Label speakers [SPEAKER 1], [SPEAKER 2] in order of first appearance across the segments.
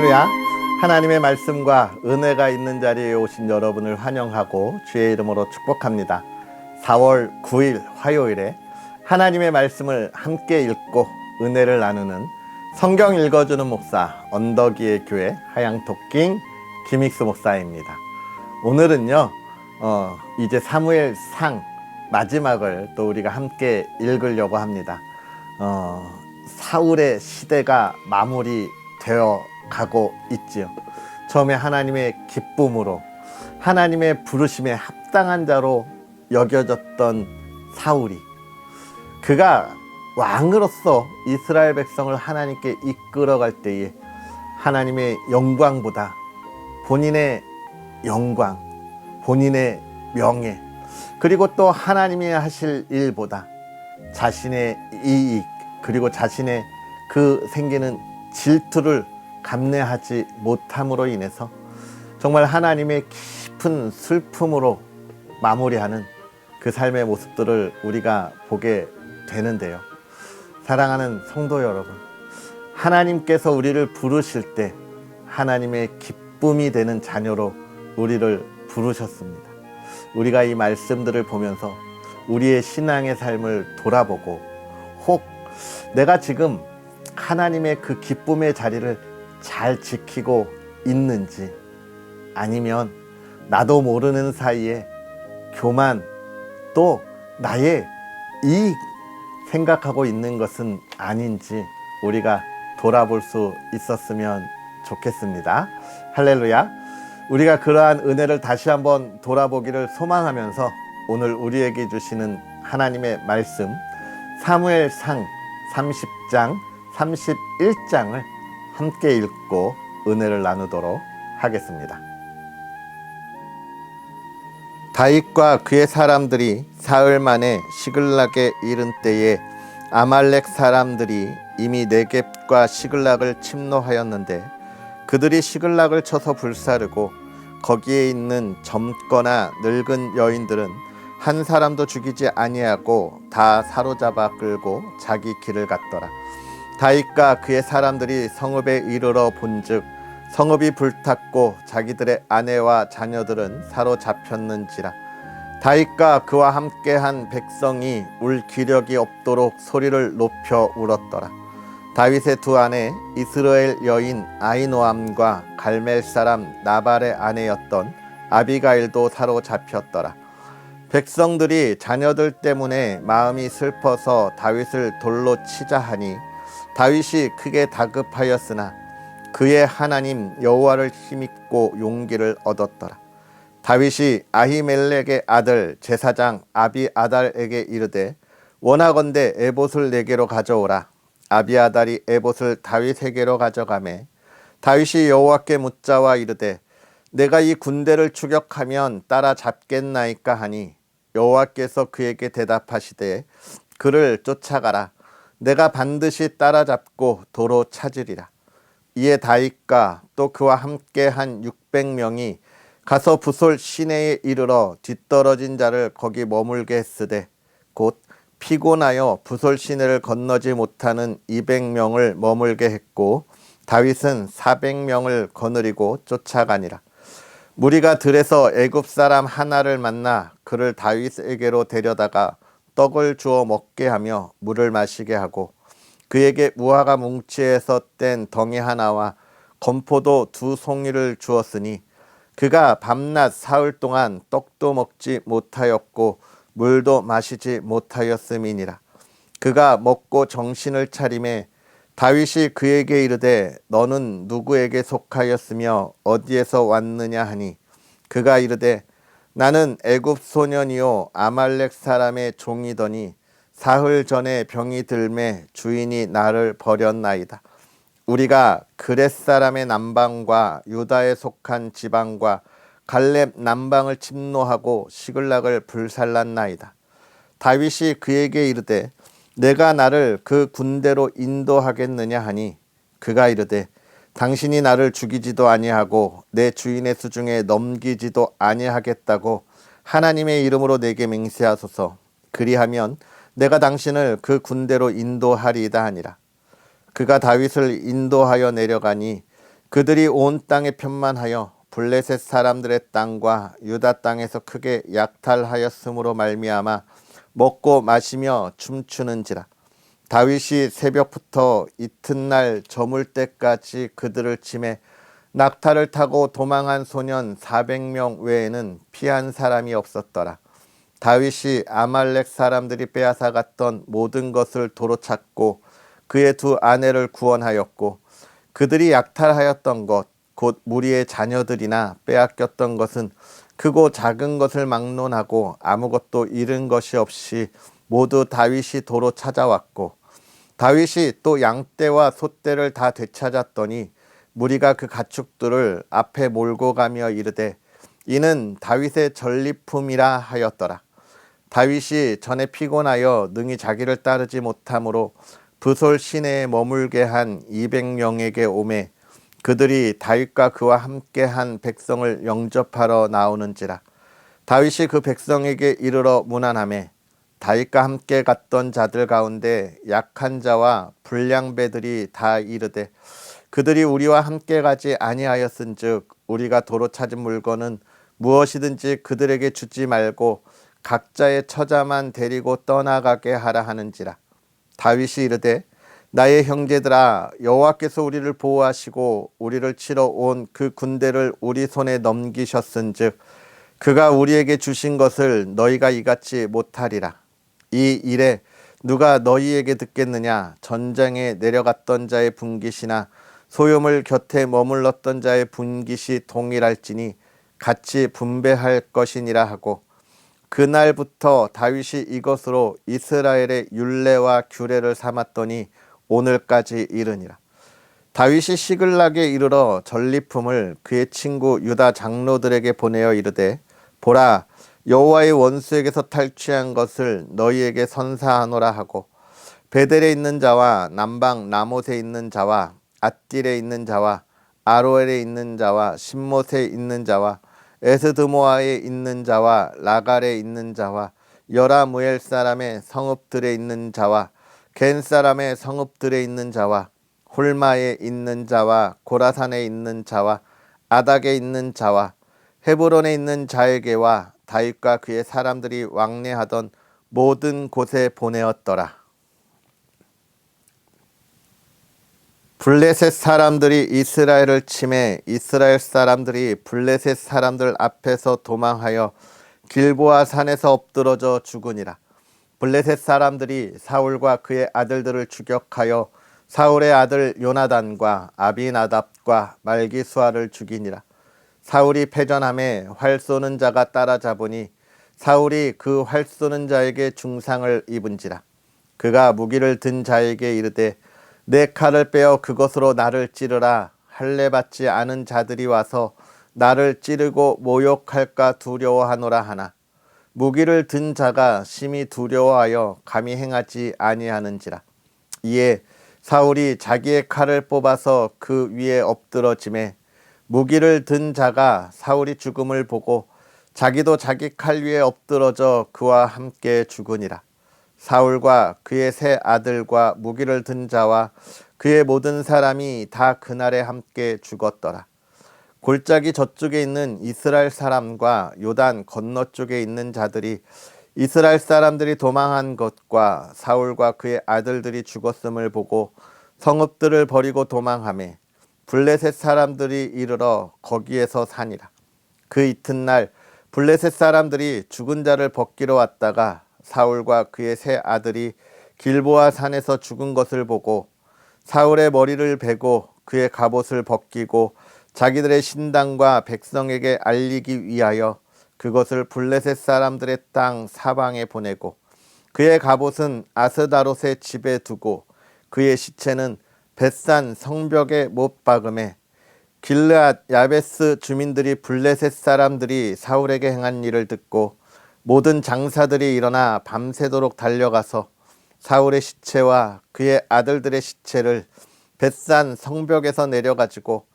[SPEAKER 1] 할렐루야. 하나님의 말씀과 은혜가 있는 자리에 오신 여러분을 환영하고 주의 이름으로 축복합니다. 4월 9일 화요일에 하나님의 말씀을 함께 읽고 은혜를 나누는 성경 읽어주는 목사 언덕위의 교회 하양토킹 김익수 목사입니다. 오늘은요 이제 사무엘상 마지막을 또 우리가 함께 읽으려고 합니다. 사울의 시대가 마무리되어 가고 있지요. 처음에 하나님의 기쁨으로 하나님의 부르심에 합당한 자로 여겨졌던 사울이 그가 왕으로서 이스라엘 백성을 하나님께 이끌어갈 때에 하나님의 영광보다 본인의 영광, 본인의 명예, 그리고 또 하나님이 하실 일보다 자신의 이익, 그리고 자신의 그 생기는 질투를 감내하지 못함으로 인해서 정말 하나님의 깊은 슬픔으로 마무리하는 그 삶의 모습들을 우리가 보게 되는데요. 사랑하는 성도 여러분, 하나님께서 우리를 부르실 때 하나님의 기쁨이 되는 자녀로 우리를 부르셨습니다. 우리가 이 말씀들을 보면서 우리의 신앙의 삶을 돌아보고 혹 내가 지금 하나님의 그 기쁨의 자리를 잘 지키고 있는지, 아니면 나도 모르는 사이에 교만 또 나의 이익 생각하고 있는 것은 아닌지 우리가 돌아볼 수 있었으면 좋겠습니다. 할렐루야. 우리가 그러한 은혜를 다시 한번 돌아보기를 소망하면서 오늘 우리에게 주시는 하나님의 말씀 사무엘상 30장 31장을 함께 읽고 은혜를 나누도록 하겠습니다. 다윗과 그의 사람들이 사흘 만에 시글락에 이른 때에 아말렉 사람들이 이미 네겝과 시글락을 침노하였는데 그들이 시글락을 쳐서 불사르고 거기에 있는 젊거나 늙은 여인들은 한 사람도 죽이지 아니하고 다 사로잡아 끌고 자기 길을 갔더라. 다윗과 그의 사람들이 성읍에 이르러 본즉 성읍이 불탔고 자기들의 아내와 자녀들은 사로잡혔는지라. 다윗과 그와 함께한 백성이 울 기력이 없도록 소리를 높여 울었더라. 다윗의 두 아내 이스라엘 여인 아히노암과 갈멜 사람 나발의 아내였던 아비가일도 사로잡혔더라. 백성들이 자녀들 때문에 마음이 슬퍼서 다윗을 돌로 치자 하니 다윗이 크게 다급하였으나 그의 하나님 여호와를 힘입고 용기를 얻었더라. 다윗이 아히멜렉의 아들 제사장 아비아달에게 이르되 원하건대 에봇을 내게로 가져오라. 아비아달이 에봇을 다윗에게로 가져가매 다윗이 여호와께 묻자와 이르되 내가 이 군대를 추격하면 따라잡겠나이까 하니 여호와께서 그에게 대답하시되 그를 쫓아가라. 내가 반드시 따라잡고 도로 찾으리라. 이에 다윗과 또 그와 함께한 600명이 가서 부솔 시내에 이르러 뒤떨어진 자를 거기 머물게 했으되 곧 피곤하여 부솔 시내를 건너지 못하는 200명을 머물게 했고 다윗은 400명을 거느리고 쫓아가니라. 무리가 들에서 애굽 사람 하나를 만나 그를 다윗에게로 데려다가 떡을 주어 먹게 하며 물을 마시게 하고 그에게 무화과 뭉치에서 뗀 덩이 하나와 건포도 2송이를 주었으니 그가 밤낮 사흘 동안 떡도 먹지 못하였고 물도 마시지 못하였음이니라. 그가 먹고 정신을 차리매 다윗이 그에게 이르되 너는 누구에게 속하였으며 어디에서 왔느냐 하니 그가 이르되 나는 애굽 소년이요 아말렉 사람의 종이더니 사흘 전에 병이 들매 주인이 나를 버렸나이다. 우리가 그렛 사람의 남방과 유다에 속한 지방과 갈렙 남방을 침노하고 시글락을 불살랐나이다. 다윗이 그에게 이르되 내가 나를 그 군대로 인도하겠느냐 하니 그가 이르되 당신이 나를 죽이지도 아니하고 내 주인의 수중에 넘기지도 아니하겠다고 하나님의 이름으로 내게 맹세하소서. 그리하면 내가 당신을 그 군대로 인도하리이다 하니라. 그가 다윗을 인도하여 내려가니 그들이 온 땅에 편만하여 블레셋 사람들의 땅과 유다 땅에서 크게 약탈하였으므로 말미암아 먹고 마시며 춤추는지라. 다윗이 새벽부터 이튿날 저물 때까지 그들을 치매 낙타를 타고 도망한 소년 400명 외에는 피한 사람이 없었더라. 다윗이 아말렉 사람들이 빼앗아 갔던 모든 것을 도로 찾고 그의 두 아내를 구원하였고 그들이 약탈하였던 것 곧 무리의 자녀들이나 빼앗겼던 것은 크고 작은 것을 막론하고 아무것도 잃은 것이 없이 모두 다윗이 도로 찾아왔고 다윗이 또 양떼와 소떼를 다 되찾았더니 무리가 그 가축들을 앞에 몰고 가며 이르되 이는 다윗의 전리품이라 하였더라. 다윗이 전에 피곤하여 능히 자기를 따르지 못하므로 브솔 시내에 머물게 한 200명에게 오매 그들이 다윗과 그와 함께한 백성을 영접하러 나오는지라. 다윗이 그 백성에게 이르러 문안하매 다윗과 함께 갔던 자들 가운데 약한 자와 불량배들이 다 이르되 그들이 우리와 함께 가지 아니하였은즉 우리가 도로 찾은 물건은 무엇이든지 그들에게 주지 말고 각자의 처자만 데리고 떠나가게 하라 하는지라. 다윗이 이르되 나의 형제들아 여호와께서 우리를 보호하시고 우리를 치러 온 그 군대를 우리 손에 넘기셨은즉 그가 우리에게 주신 것을 너희가 이같이 못하리라. 이 일에 누가 너희에게 듣겠느냐. 전장에 내려갔던 자의 분깃이나 소요물 곁에 머물렀던 자의 분깃이 동일할지니 같이 분배할 것이니라 하고 그날부터 다윗이 이것으로 이스라엘의 율례와 규례를 삼았더니 오늘까지 이르니라. 다윗이 시글락에 이르러 전리품을 그의 친구 유다 장로들에게 보내어 이르되 보라 여호와의 원수에게서 탈취한 것을 너희에게 선사하노라 하고 베델에 있는 자와 남방 라못에 있는 자와 앗딜에 있는 자와 아로엘에 있는 자와 신못에 있는 자와 에스드모아에 있는 자와 라갈에 있는 자와 여라무엘 사람의 성읍들에 있는 자와 겐 사람의 성읍들에 있는 자와 홀마에 있는 자와 고라산에 있는 자와 아닥에 있는 자와 헤브론에 있는 자에게와 다윗과 그의 사람들이 왕래하던 모든 곳에 보내었더라. 블레셋 사람들이 이스라엘을 치매 이스라엘 사람들이 블레셋 사람들 앞에서 도망하여 길보아 산에서 엎드러져 죽으니라. 블레셋 사람들이 사울과 그의 아들들을 추격하여 사울의 아들 요나단과 아비나답과 말기수아를 죽이니라. 사울이 패전함에 활 쏘는 자가 따라잡으니 사울이 그 활 쏘는 자에게 중상을 입은지라. 그가 무기를 든 자에게 이르되 내 칼을 빼어 그것으로 나를 찌르라. 할례 받지 않은 자들이 와서 나를 찌르고 모욕할까 두려워하노라 하나 무기를 든 자가 심히 두려워하여 감히 행하지 아니하는지라. 이에 사울이 자기의 칼을 뽑아서 그 위에 엎드러짐에 무기를 든 자가 사울이 죽음을 보고 자기도 자기 칼 위에 엎드러져 그와 함께 죽으니라. 사울과 그의 세 아들과 무기를 든 자와 그의 모든 사람이 다 그날에 함께 죽었더라. 골짜기 저쪽에 있는 이스라엘 사람과 요단 건너쪽에 있는 자들이 이스라엘 사람들이 도망한 것과 사울과 그의 아들들이 죽었음을 보고 성읍들을 버리고 도망하매 블레셋 사람들이 이르러 거기에서 사니라. 그 이튿날 블레셋 사람들이 죽은 자를 벗기러 왔다가 사울과 그의 세 아들이 길보아 산에서 죽은 것을 보고 사울의 머리를 베고 그의 갑옷을 벗기고 자기들의 신당과 백성에게 알리기 위하여 그것을 블레셋 사람들의 땅 사방에 보내고 그의 갑옷은 아스다롯의 집에 두고 그의 시체는 벳산 성벽에 못 박음에 길르앗 야베스 주민들이 블레셋 사람들이 사울에게 행한 일을 듣고 모든 장사들이 일어나 밤새도록 달려가서 사울의 시체와 그의 아들들의 시체를 벳산 성벽에서 내려가지고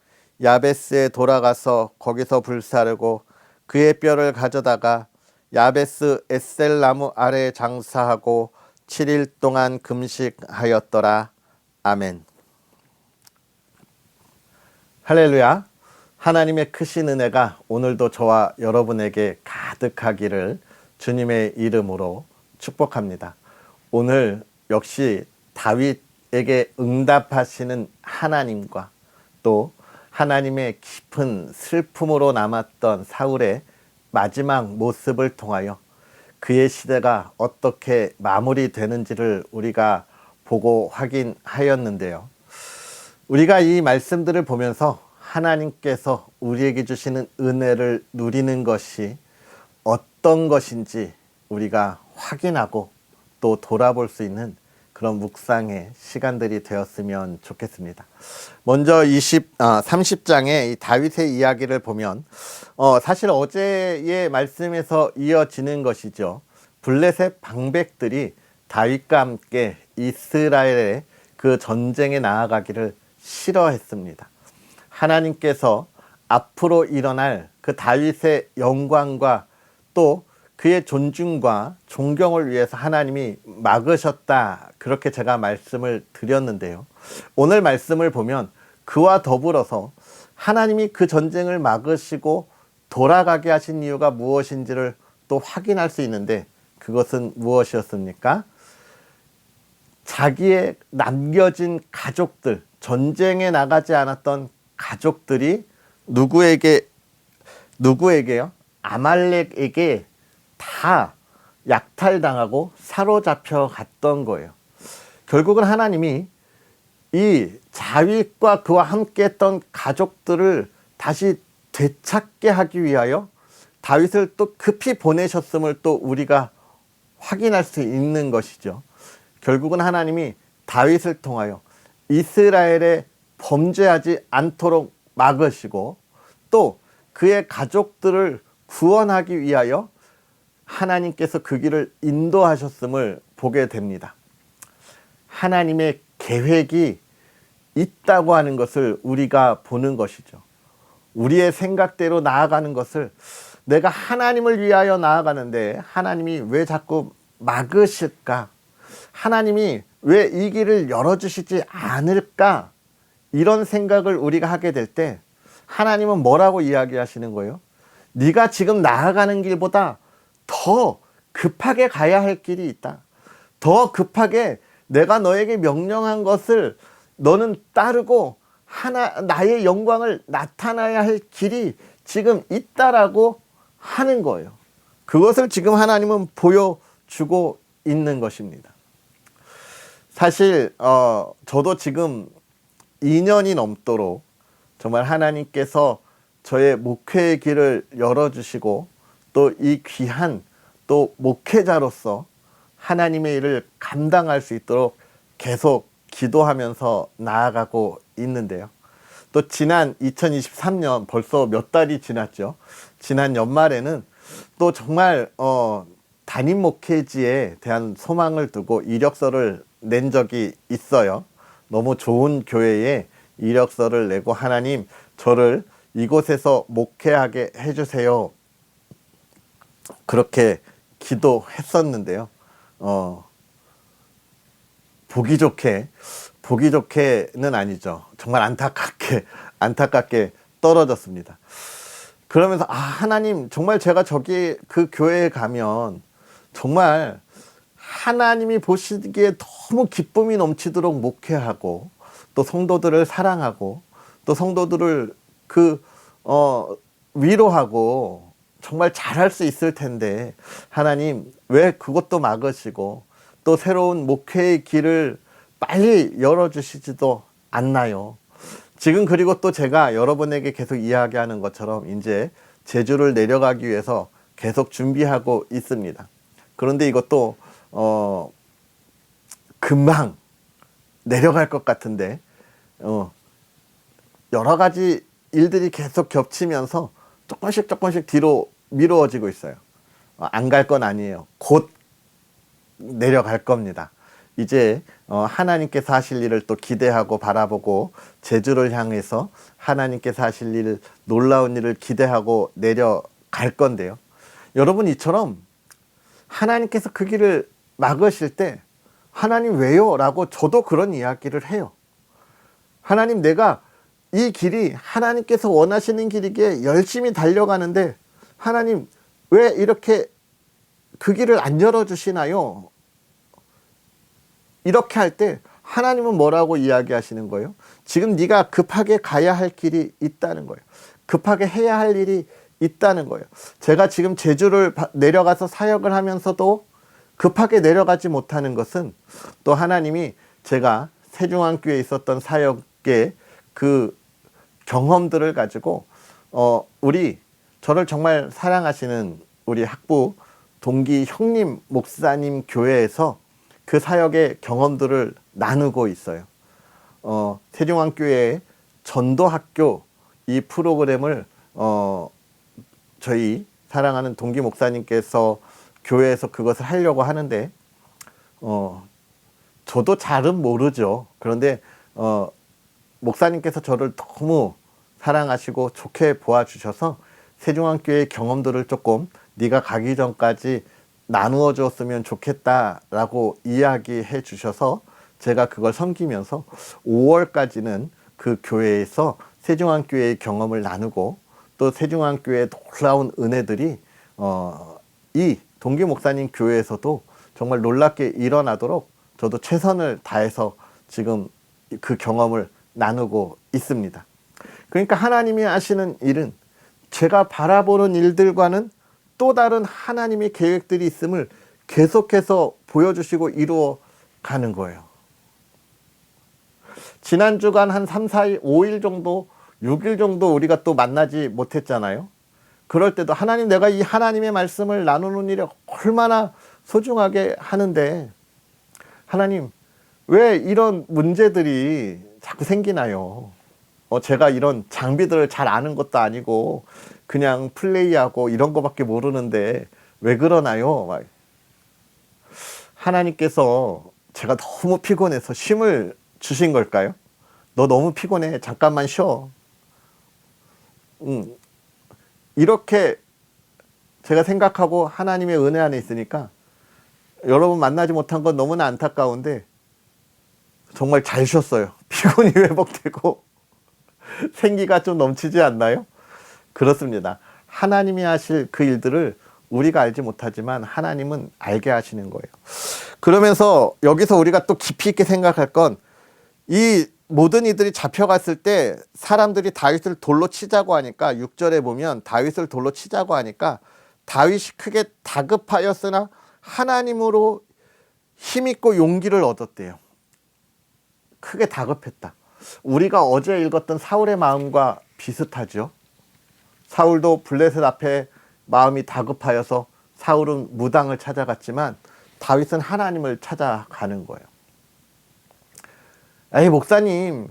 [SPEAKER 1] 야베스에 돌아가서 거기서 불사르고 그의 뼈를 가져다가 야베스 에셀 나무 아래에 장사하고 7일 동안 금식하였더라. 아멘. 할렐루야. 하나님의 크신 은혜가 오늘도 저와 여러분에게 가득하기를 주님의 이름으로 축복합니다. 오늘 역시 다윗에게 응답하시는 하나님과 또 하나님의 깊은 슬픔으로 남았던 사울의 마지막 모습을 통하여 그의 시대가 어떻게 마무리되는지를 우리가 보고 확인하였는데요. 우리가 이 말씀들을 보면서 하나님께서 우리에게 주시는 은혜를 누리는 것이 어떤 것인지 우리가 확인하고 또 돌아볼 수 있는 그런 묵상의 시간들이 되었으면 좋겠습니다. 먼저 30장의 이 다윗의 이야기를 보면 사실 어제의 말씀에서 이어지는 것이죠. 블레셋 방백들이 다윗과 함께 이스라엘의 그 전쟁에 나아가기를 싫어했습니다. 하나님께서 앞으로 일어날 그 다윗의 영광과 또 그의 존중과 존경을 위해서 하나님이 막으셨다. 그렇게 제가 말씀을 드렸는데요. 오늘 말씀을 보면 그와 더불어서 하나님이 그 전쟁을 막으시고 돌아가게 하신 이유가 무엇인지를 또 확인할 수 있는데 그것은 무엇이었습니까? 자기의 남겨진 가족들, 전쟁에 나가지 않았던 가족들이 누구에게요? 아말렉에게 다 약탈당하고 사로잡혀 갔던 거예요. 결국은 하나님이 이 다윗과 그와 함께 했던 가족들을 다시 되찾게 하기 위하여 다윗을 또 급히 보내셨음을 또 우리가 확인할 수 있는 것이죠. 결국은 하나님이 다윗을 통하여 이스라엘에 범죄하지 않도록 막으시고 또 그의 가족들을 구원하기 위하여 하나님께서 그 길을 인도하셨음을 보게 됩니다. 하나님의 계획이 있다고 하는 것을 우리가 보는 것이죠. 우리의 생각대로 나아가는 것을 내가 하나님을 위하여 나아가는데 하나님이 왜 자꾸 막으실까? 하나님이 왜 이 길을 열어주시지 않을까? 이런 생각을 우리가 하게 될 때 하나님은 뭐라고 이야기하시는 거예요? 네가 지금 나아가는 길보다 더 급하게 가야 할 길이 있다. 더 급하게 내가 너에게 명령한 것을 너는 따르고 나의 영광을 나타나야 할 길이 지금 있다라고 하는 거예요. 그것을 지금 하나님은 보여주고 있는 것입니다. 사실 저도 지금 2년이 넘도록 정말 하나님께서 저의 목회의 길을 열어주시고 또 이 귀한 또 목회자로서 하나님의 일을 감당할 수 있도록 계속 기도하면서 나아가고 있는데요. 또 지난 2023년 벌써 몇 달이 지났죠. 지난 연말에는 또 정말 담임 목회지에 대한 소망을 두고 이력서를 낸 적이 있어요. 너무 좋은 교회에 이력서를 내고 하나님 저를 이곳에서 목회하게 해주세요. 그렇게 기도했었는데요. 보기 좋게는 아니죠. 정말 안타깝게 떨어졌습니다. 그러면서 하나님 정말 제가 저기 그 교회에 가면 정말 하나님이 보시기에 너무 기쁨이 넘치도록 목회하고 또 성도들을 사랑하고 또 성도들을 위로하고 정말 잘할 수 있을 텐데 하나님 왜 그것도 막으시고 또 새로운 목회의 길을 빨리 열어주시지도 않나요? 지금 그리고 또 제가 여러분에게 계속 이야기하는 것처럼 이제 제주를 내려가기 위해서 계속 준비하고 있습니다. 그런데 이것도 금방 내려갈 것 같은데 여러 가지 일들이 계속 겹치면서 조금씩 뒤로 미루어지고 있어요. 안 갈 건 아니에요. 곧 내려갈 겁니다. 이제 하나님께서 하실 일을 또 기대하고 바라보고 제주를 향해서 하나님께서 하실 일, 놀라운 일을 기대하고 내려갈 건데요. 여러분 이처럼 하나님께서 그 길을 막으실 때 하나님 왜요? 라고 저도 그런 이야기를 해요. 하나님 내가 이 길이 하나님께서 원하시는 길이기에 열심히 달려가는데 하나님 왜 이렇게 그 길을 안 열어주시나요? 이렇게 할 때 하나님은 뭐라고 이야기하시는 거예요? 지금 네가 급하게 가야 할 길이 있다는 거예요. 급하게 해야 할 일이 있다는 거예요. 제가 지금 제주를 내려가서 사역을 하면서도 급하게 내려가지 못하는 것은 또 하나님이 제가 세중앙교회에 있었던 사역의 그 경험들을 가지고 저를 정말 사랑하시는 우리 학부 동기 형님 목사님 교회에서 그 사역의 경험들을 나누고 있어요. 세중앙교회 전도학교 이 프로그램을 저희 사랑하는 동기 목사님께서 교회에서 그것을 하려고 하는데 저도 잘은 모르죠. 그런데 목사님께서 저를 너무 사랑하시고 좋게 보아주셔서 세중앙교회의 경험들을 조금 네가 가기 전까지 나누어 주었으면 좋겠다라고 이야기해 주셔서 제가 그걸 섬기면서 5월까지는 그 교회에서 세중앙교회의 경험을 나누고 또 세중앙교회의 놀라운 은혜들이 이 동기 목사님 교회에서도 정말 놀랍게 일어나도록 저도 최선을 다해서 지금 그 경험을 나누고 있습니다. 그러니까 하나님이 하시는 일은 제가 바라보는 일들과는 또 다른 하나님의 계획들이 있음을 계속해서 보여주시고 이루어 가는 거예요. 지난 주간 한 3, 4일, 5일 정도, 6일 정도 우리가 또 만나지 못했잖아요. 그럴 때도 하나님, 내가 이 하나님의 말씀을 나누는 일에 얼마나 소중하게 하는데 하나님 왜 이런 문제들이 자꾸 생기나요? 제가 이런 장비들을 잘 아는 것도 아니고 그냥 플레이하고 이런 거밖에 모르는데 왜 그러나요? 막. 하나님께서 제가 너무 피곤해서 쉼을 주신 걸까요? 너 너무 피곤해, 잠깐만 쉬어. 이렇게 제가 생각하고 하나님의 은혜 안에 있으니까 여러분 만나지 못한 건 너무나 안타까운데 정말 잘 쉬었어요. 피곤이 회복되고 생기가 좀 넘치지 않나요? 그렇습니다. 하나님이 하실 그 일들을 우리가 알지 못하지만 하나님은 알게 하시는 거예요. 그러면서 여기서 우리가 또 깊이 있게 생각할 건 이 모든 이들이 잡혀갔을 때 사람들이 다윗을 돌로 치자고 하니까 6절에 보면 다윗을 돌로 치자고 하니까 다윗이 크게 다급하였으나 하나님으로 힘있고 용기를 얻었대요. 크게 다급했다. 우리가 어제 읽었던 사울의 마음과 비슷하죠. 사울도 블레셋 앞에 마음이 다급하여서 사울은 무당을 찾아갔지만 다윗은 하나님을 찾아가는 거예요. 에이 목사님,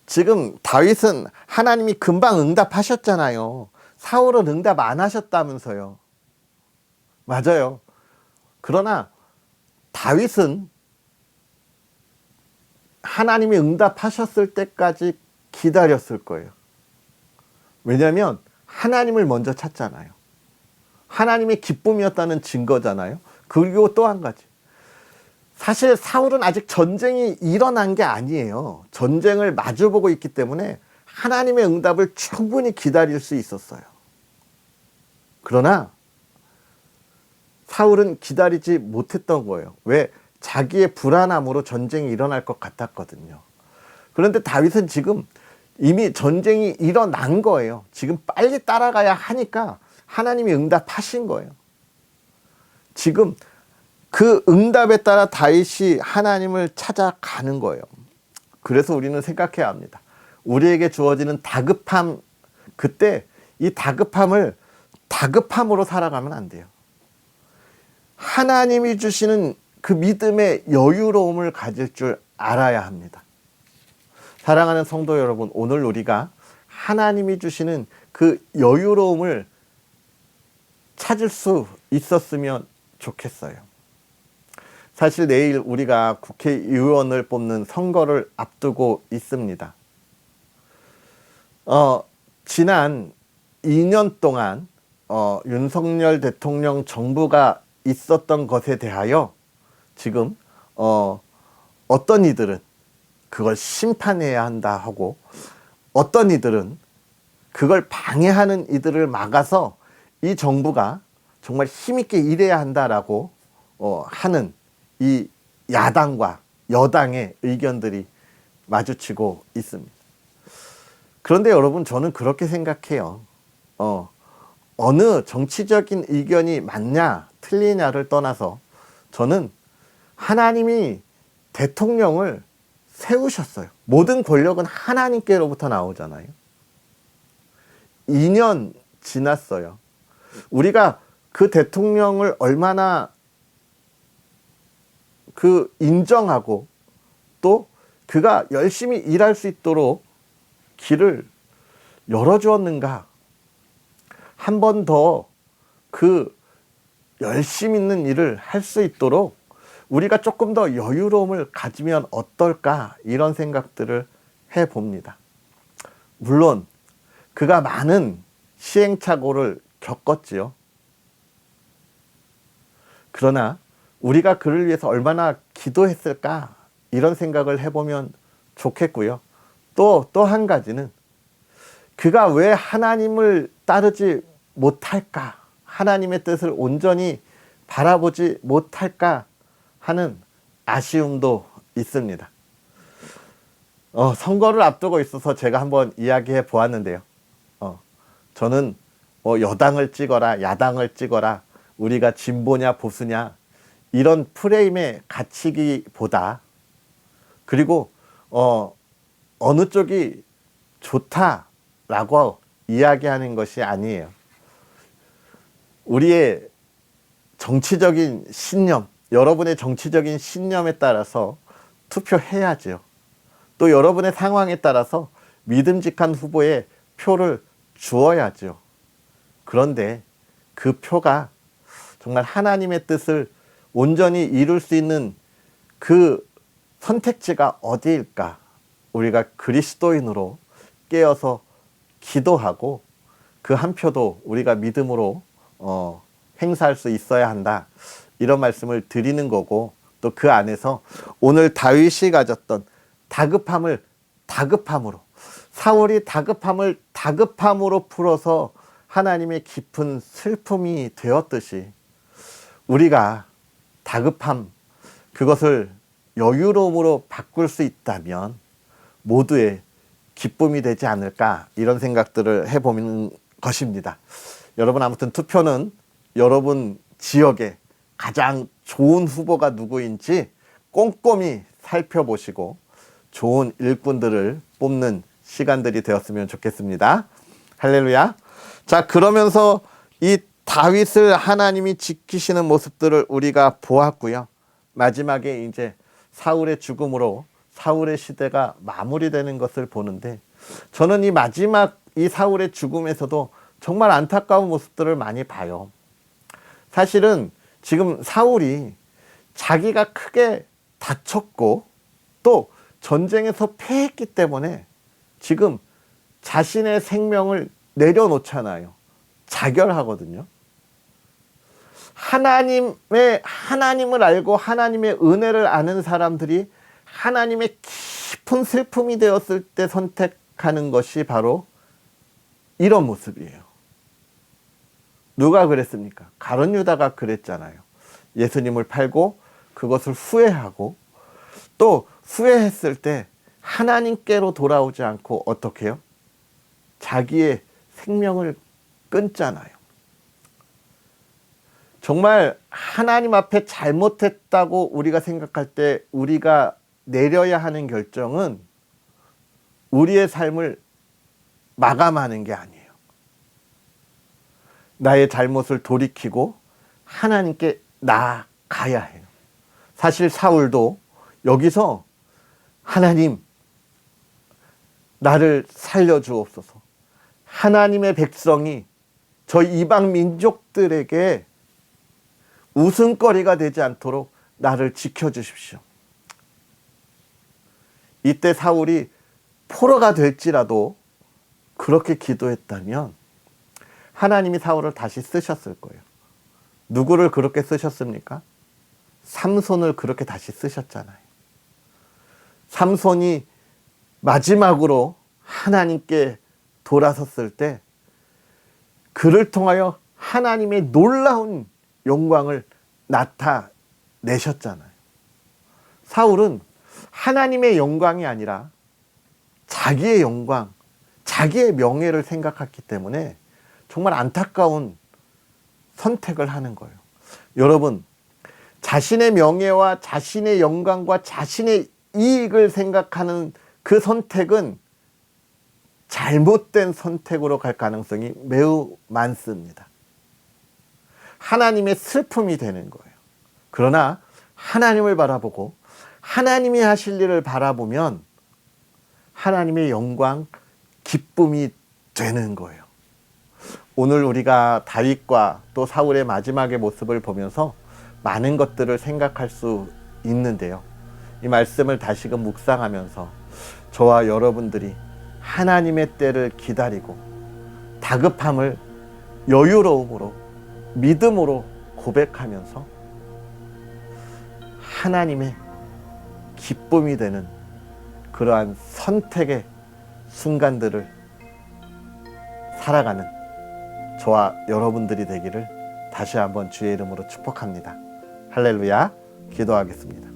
[SPEAKER 1] 지금 다윗은 하나님이 금방 응답하셨잖아요. 사울은 응답 안 하셨다면서요. 맞아요. 그러나 다윗은 하나님이 응답하셨을 때까지 기다렸을 거예요. 왜냐하면 하나님을 먼저 찾잖아요. 하나님의 기쁨이었다는 증거잖아요. 그리고 또 한 가지, 사실 사울은 아직 전쟁이 일어난 게 아니에요. 전쟁을 마주보고 있기 때문에 하나님의 응답을 충분히 기다릴 수 있었어요. 그러나 사울은 기다리지 못했던 거예요. 왜? 자기의 불안함으로 전쟁이 일어날 것 같았거든요. 그런데 다윗은 지금 이미 전쟁이 일어난 거예요. 지금 빨리 따라가야 하니까 하나님이 응답하신 거예요. 지금 그 응답에 따라 다윗이 하나님을 찾아가는 거예요. 그래서 우리는 생각해야 합니다. 우리에게 주어지는 다급함, 그때 이 다급함을 다급함으로 살아가면 안 돼요. 하나님이 주시는 그 믿음의 여유로움을 가질 줄 알아야 합니다. 사랑하는 성도 여러분, 오늘 우리가 하나님이 주시는 그 여유로움을 찾을 수 있었으면 좋겠어요. 사실 내일 우리가 국회의원을 뽑는 선거를 앞두고 있습니다. 지난 2년 동안 윤석열 대통령 정부가 있었던 것에 대하여 지금 어떤 이들은 그걸 심판해야 한다 하고, 어떤 이들은 그걸 방해하는 이들을 막아서 이 정부가 정말 힘있게 일해야 한다라고 하는 이 야당과 여당의 의견들이 마주치고 있습니다. 그런데 여러분, 저는 그렇게 생각해요. 어느 정치적인 의견이 맞냐 틀리냐를 떠나서 저는 하나님이 대통령을 세우셨어요. 모든 권력은 하나님께로부터 나오잖아요. 2년 지났어요. 우리가 그 대통령을 얼마나 인정하고 또 그가 열심히 일할 수 있도록 길을 열어주었는가. 한 번 더 그 열심 있는 일을 할 수 있도록 우리가 조금 더 여유로움을 가지면 어떨까, 이런 생각들을 해봅니다. 물론 그가 많은 시행착오를 겪었지요. 그러나 우리가 그를 위해서 얼마나 기도했을까, 이런 생각을 해보면 좋겠고요. 또 한 가지는 그가 왜 하나님을 따르지 못할까, 하나님의 뜻을 온전히 바라보지 못할까 하는 아쉬움도 있습니다. 선거를 앞두고 있어서 제가 한번 이야기해 보았는데요. 저는 여당을 찍어라 야당을 찍어라, 우리가 진보냐 보수냐, 이런 프레임에 갇히기보다, 그리고 어느 쪽이 좋다라고 이야기하는 것이 아니에요. 우리의 정치적인 신념, 여러분의 정치적인 신념에 따라서 투표해야죠. 또 여러분의 상황에 따라서 믿음직한 후보에 표를 주어야죠. 그런데 그 표가 정말 하나님의 뜻을 온전히 이룰 수 있는 그 선택지가 어디일까? 우리가 그리스도인으로 깨어서 기도하고 그 한 표도 우리가 믿음으로 행사할 수 있어야 한다, 이런 말씀을 드리는 거고, 또 그 안에서 오늘 다윗이 가졌던 다급함을 다급함으로, 사울이 다급함을 다급함으로 풀어서 하나님의 깊은 슬픔이 되었듯이 우리가 다급함, 그것을 여유로움으로 바꿀 수 있다면 모두의 기쁨이 되지 않을까, 이런 생각들을 해보는 것입니다. 여러분, 아무튼 투표는 여러분 지역에 가장 좋은 후보가 누구인지 꼼꼼히 살펴보시고 좋은 일꾼들을 뽑는 시간들이 되었으면 좋겠습니다. 할렐루야. 자, 그러면서 이 다윗을 하나님이 지키시는 모습들을 우리가 보았고요. 마지막에 이제 사울의 죽음으로 사울의 시대가 마무리되는 것을 보는데, 저는 이 마지막 이 사울의 죽음에서도 정말 안타까운 모습들을 많이 봐요. 사실은 지금 사울이 자기가 크게 다쳤고 또 전쟁에서 패했기 때문에 지금 자신의 생명을 내려놓잖아요. 자결하거든요. 하나님을 알고 하나님의 은혜를 아는 사람들이 하나님의 깊은 슬픔이 되었을 때 선택하는 것이 바로 이런 모습이에요. 누가 그랬습니까? 가룟 유다가 그랬잖아요. 예수님을 팔고 그것을 후회하고, 또 후회했을 때 하나님께로 돌아오지 않고 어떻게 해요? 자기의 생명을 끊잖아요. 정말 하나님 앞에 잘못했다고 우리가 생각할 때 우리가 내려야 하는 결정은 우리의 삶을 마감하는 게 아니에요. 나의 잘못을 돌이키고 하나님께 나아가야 해요. 사실 사울도 여기서 하나님, 나를 살려주옵소서, 하나님의 백성이 저 이방 민족들에게 웃음거리가 되지 않도록 나를 지켜주십시오. 이때 사울이 포로가 될지라도 그렇게 기도했다면 하나님이 사울을 다시 쓰셨을 거예요. 누구를 그렇게 쓰셨습니까? 삼손을 그렇게 다시 쓰셨잖아요. 삼손이 마지막으로 하나님께 돌아섰을 때 그를 통하여 하나님의 놀라운 영광을 나타내셨잖아요. 사울은 하나님의 영광이 아니라 자기의 영광, 자기의 명예를 생각했기 때문에 정말 안타까운 선택을 하는 거예요. 여러분, 자신의 명예와 자신의 영광과 자신의 이익을 생각하는 그 선택은 잘못된 선택으로 갈 가능성이 매우 많습니다. 하나님의 슬픔이 되는 거예요. 그러나 하나님을 바라보고 하나님이 하실 일을 바라보면 하나님의 영광, 기쁨이 되는 거예요. 오늘 우리가 다윗과 또 사울의 마지막의 모습을 보면서 많은 것들을 생각할 수 있는데요. 이 말씀을 다시금 묵상하면서 저와 여러분들이 하나님의 때를 기다리고 다급함을 여유로움으로 믿음으로 고백하면서 하나님의 기쁨이 되는 그러한 선택의 순간들을 살아가는 저와 여러분들이 되기를 다시 한번 주의 이름으로 축복합니다. 할렐루야. 기도하겠습니다.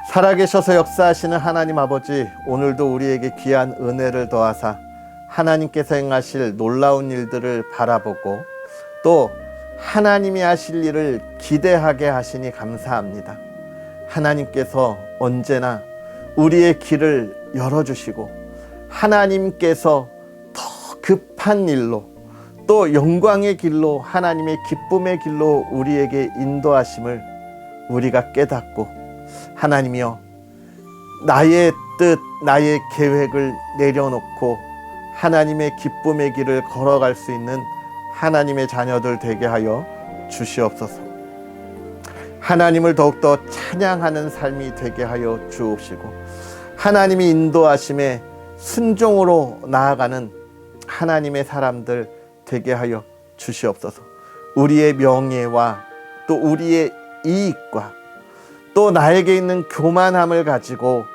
[SPEAKER 1] 살아계셔서 역사하시는 하나님 아버지, 오늘도 우리에게 귀한 은혜를 더하사 하나님께서 행하실 놀라운 일들을 바라보고 또 하나님이 하실 일을 기대하게 하시니 감사합니다. 하나님께서 언제나 우리의 길을 열어주시고 하나님께서 더 급한 일로 또 영광의 길로 하나님의 기쁨의 길로 우리에게 인도하심을 우리가 깨닫고 하나님이여 나의 뜻, 나의 계획을 내려놓고 하나님의 기쁨의 길을 걸어갈 수 있는 하나님의 자녀들 되게 하여 주시옵소서. 하나님을 더욱더 찬양하는 삶이 되게 하여 주옵시고 하나님이 인도하심에 순종으로 나아가는 하나님의 사람들 되게 하여 주시옵소서. 우리의 명예와 또 우리의 이익과 또 나에게 있는 교만함을 가지고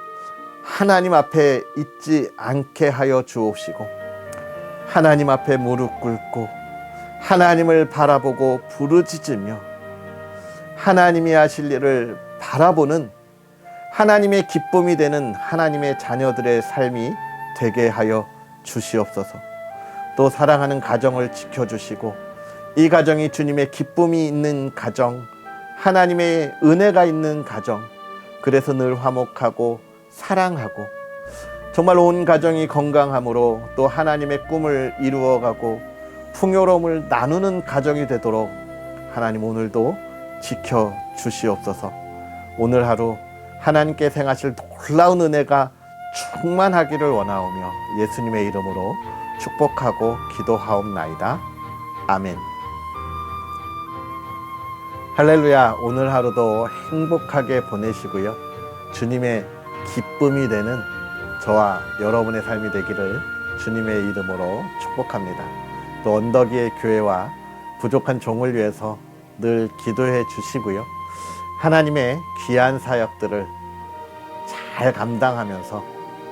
[SPEAKER 1] 하나님 앞에 있지 않게 하여 주옵시고 하나님 앞에 무릎 꿇고 하나님을 바라보고 부르짖으며 하나님이 하실 일을 바라보는 하나님의 기쁨이 되는 하나님의 자녀들의 삶이 되게 하여 주시옵소서. 또 사랑하는 가정을 지켜주시고 이 가정이 주님의 기쁨이 있는 가정, 하나님의 은혜가 있는 가정, 그래서 늘 화목하고 사랑하고 정말 온 가정이 건강함으로 또 하나님의 꿈을 이루어가고 풍요로움을 나누는 가정이 되도록 하나님 오늘도 지켜주시옵소서. 오늘 하루 하나님께 행하실 놀라운 은혜가 충만하기를 원하오며 예수님의 이름으로 축복하고 기도하옵나이다. 아멘. 할렐루야. 오늘 하루도 행복하게 보내시고요. 주님의 기쁨이 되는 저와 여러분의 삶이 되기를 주님의 이름으로 축복합니다. 또 언덕 위의 교회와 부족한 종을 위해서 늘 기도해 주시고요. 하나님의 귀한 사역들을 잘 감당하면서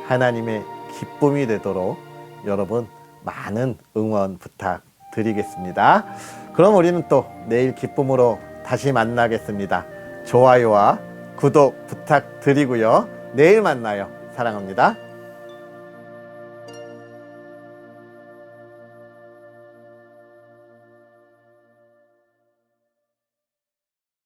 [SPEAKER 1] 하나님의 기쁨이 되도록 여러분 많은 응원 부탁드리겠습니다. 그럼 우리는 또 내일 기쁨으로 다시 만나겠습니다. 좋아요와 구독 부탁드리고요. 내일 만나요. 사랑합니다.